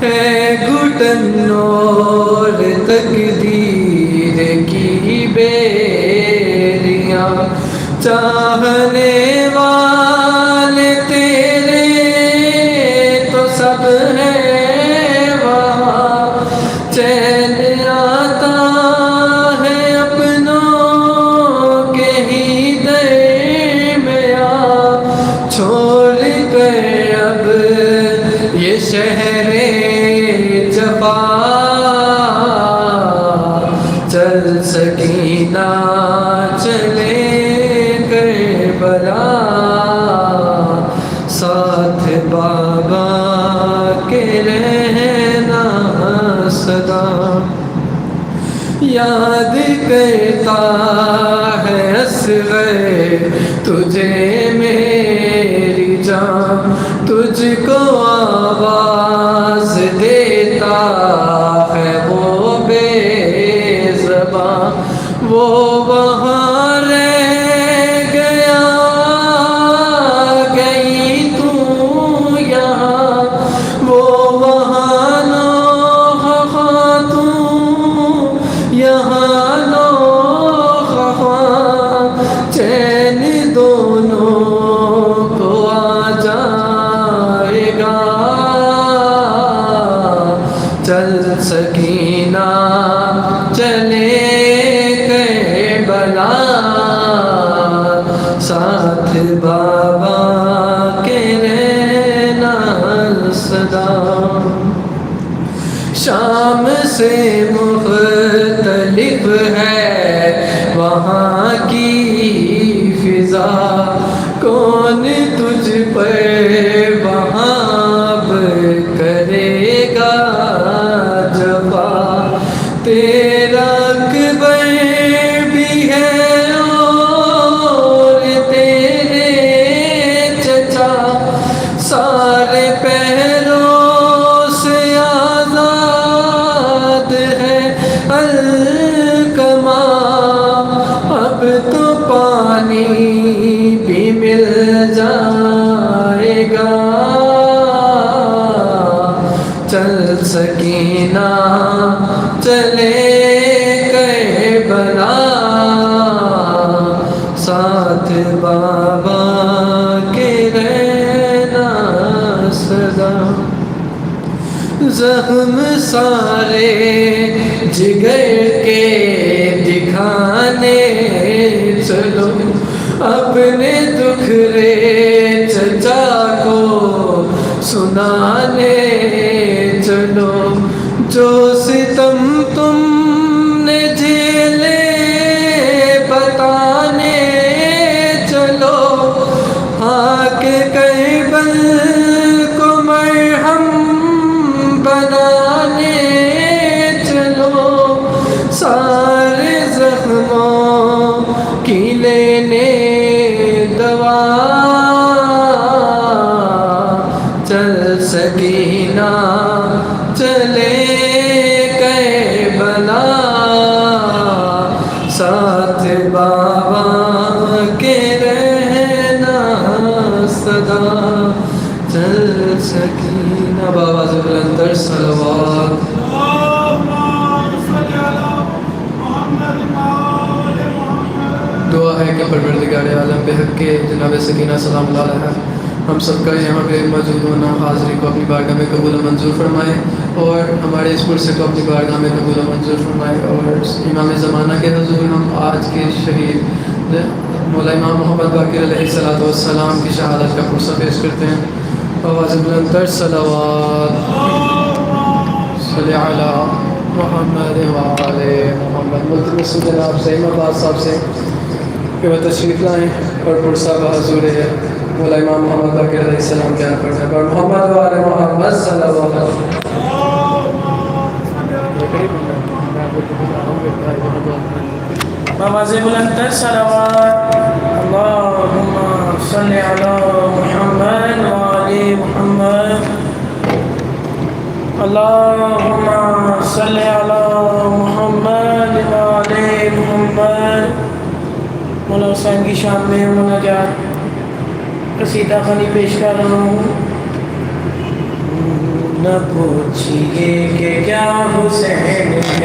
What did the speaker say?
ہے گھٹن اور تقدیر کی بیریاں، چاہنے والے تیرے تو سب ہیں وہاں، چین آتا ہے اپنوں کے ہی درمیاں، چھوڑ کر اب یہ شہر جفا، چل سکینہ چلے کربلا، ساتھ بابا کے رہنا صدا، یاد کرتا ہے اصغر تجھے میری جان، تجھ کو آواز دیتا ہے وہ بے زباں، وہ وہاں رہ گیا گئی تو یہاں، وہ وہاں نوخواں تو یہاں نوخواں، چین دونوں کو آ جائے گا، چل سکینہ چلے کربلا، ساتھ بابا کے رہنا صدا، شام سے مختلف ہے وہاں کی فضا، کون تجھ پر وہاں اب کرے گا جفا، تیرا اکبر بھی ہے اور تیرے چچا، سارے پہروں سے آزاد ہے الکما، اب تو پانی بھی مل جائے گا، چل سکینہ چلے کربلا، ساتھ بابا کے رہنا صدا، زخم سارے جگر کے دکھانے چلو، اپنے دکھرے چچا کو سنانے چلو، جو ستم تم نے جھیلے بتانے چلو، خاک کربل کو مرہم بنانے چلو، سارے زخموں کی لینے دوا، چل سکینہ چلے کربلا، ساتھ بابا کے رہنا صدا، چل سکینہ بابا زبلندر صلوات، دعا ہے کہ پروردگار عالم بحق کے جناب سکینہ سلام اللہ علیہ ہم سب کا یہاں پہ موجود ہونا حاضری کو اپنی بارگاہ میں قبول و منظور فرمائے، اور ہمارے اس پرسے کو اپنی بارگاہ میں قبول و منظور فرمائے، اور امام زمانہ کے حضور ہم آج کے شہید مولا امام محمد باقر علیہ السلام کی شہادت کا پرسہ پیش کرتے ہیں، آواز بلند صلوات صلی علی محمد وعلی محمد۔ ملتمس جناب سعیم عباس صاحب سے کہ وہ تشریف لائیں اور پرسہ بحضور مولا امام محمد باقر علیہ السلام بیان کرتے ہیں، اور محمد وعلی محمد صلی اللہ علیہ وسلم۔ آواز بلند صلوات، اللہم صلی علی محمد وعلی محمد، اللہم صلی علی محمد وعلی محمد۔ مولا حسین کی شان میں مناجات قصیدہ خانی پیش کر رہا ہوں۔ نہ پوچھیے کہ کیا حسین ہے